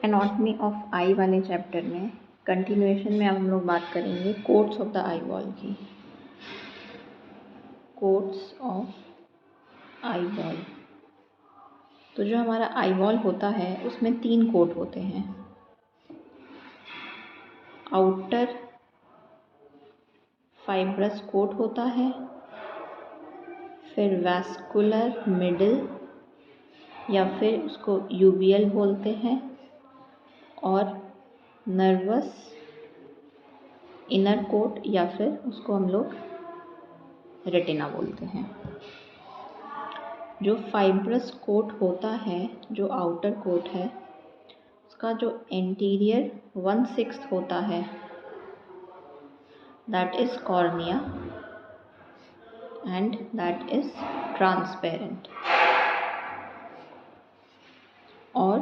Anatomy of आई वाले chapter में continuation में अब हम लोग बात करेंगे coats of the eyeball की। Coats of eyeball. तो जो हमारा आई बॉल होता है उसमें 3 कोट होते हैं। आउटर फाइब्रस कोट होता है, फिर वैस्कुलर मिडल या फिर उसको यूबियल बोलते हैं, और नर्वस इनर कोट या फिर उसको हम लोग रेटिना बोलते हैं। जो फाइब्रस कोट होता है, जो आउटर कोट है, उसका जो एंटीरियर 1/6 होता है that is cornea and that is transparent. और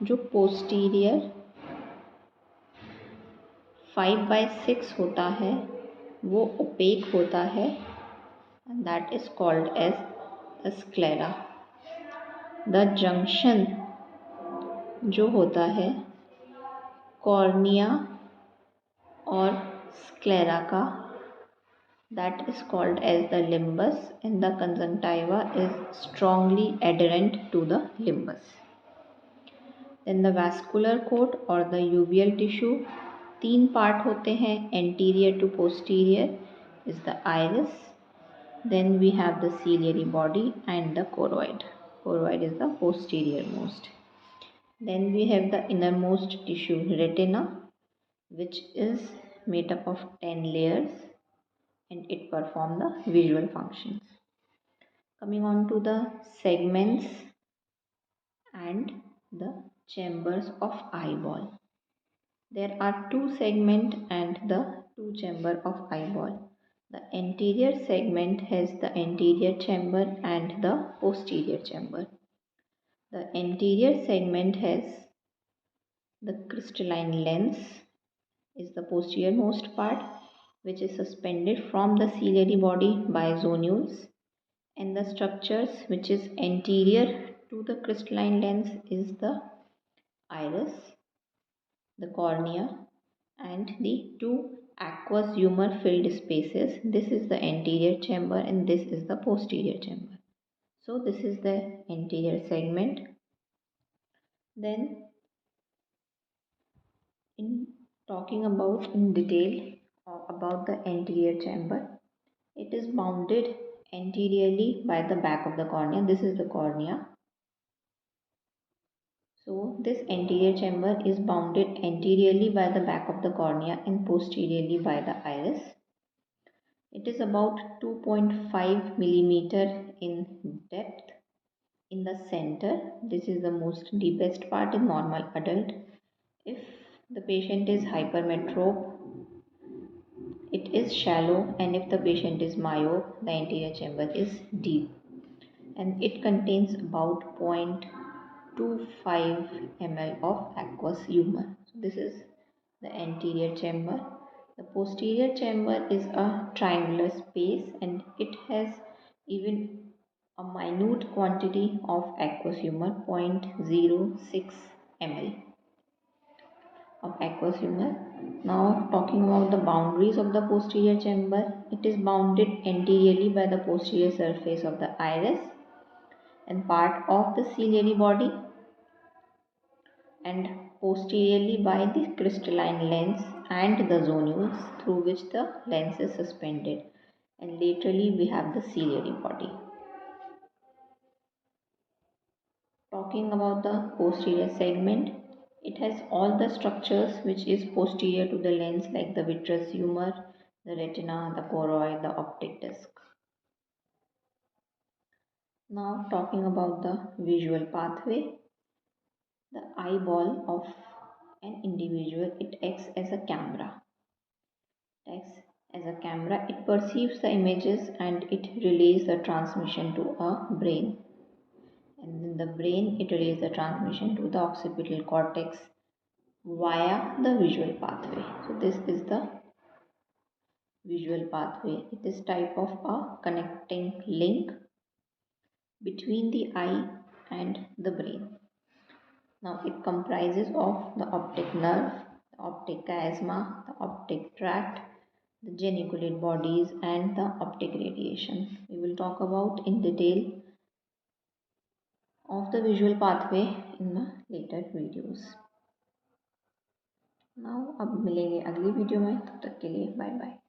जो पोस्टीरियर 5/6 होता है वो ओपेक होता है, that is called as the sclera. The junction जो होता है कॉर्निया और स्क्लेरा का, that is called as the limbus, and the conjunctiva is strongly adherent to the limbus. Then the vascular coat or the uveal tissue, 3 part होते हैं, anterior to posterior is the iris, then we have the ciliary body and the choroid. Choroid is the posterior most. Then we have the innermost tissue retina, which is made up of 10 layers and it performs the visual functions. Coming on to the segments and the chambers of eyeball. There are 2 segments and the 2 chambers of eyeball. The anterior segment has the anterior chamber and the posterior chamber. The anterior segment has the crystalline lens, is the posterior most part, which is suspended from the ciliary body by zonules, and the structures which is anterior to the crystalline lens is the iris, the cornea, and the 2 aqueous humor filled spaces. This is the anterior chamber and this is the posterior chamber. So this is the anterior segment. Then in talking about in detail about the anterior chamber, it is bounded anteriorly by the back of the cornea. This is the cornea. So this anterior chamber is bounded anteriorly by the back of the cornea and posteriorly by the iris. It is about 2.5 millimeter in depth in the center. This is the most deepest part in normal adult. If the patient is hypermetrope, it is shallow, and if the patient is myope, the anterior chamber is deep, and it contains about 0.25 ml of aqueous humor. So this is the anterior chamber. The posterior chamber is a triangular space and it has even a minute quantity of aqueous humor, 0.06 ml of aqueous humor. Now talking about the boundaries of the posterior chamber, it is bounded anteriorly by the posterior surface of the iris and part of the ciliary body, and posteriorly by the crystalline lens and the zonules through which the lens is suspended, and laterally we have the ciliary body. Talking about the posterior segment, it has all the structures which is posterior to the lens, like the vitreous humor, the retina, the choroid, the optic disc. Now talking about the visual pathway, the eyeball of an individual, it acts as a camera. It perceives the images and it relays the transmission to a brain, and in the brain it relays the transmission to the occipital cortex via the visual pathway. So this is the visual pathway. It is type of a connecting link between the eye and the brain. Now it comprises of the optic nerve, the optic chiasma, the optic tract, the geniculate bodies and the optic radiation. We will talk about in detail of the visual pathway in the later videos. Now अब मिलेंगे अगली video में, तब तक के लिए bye bye.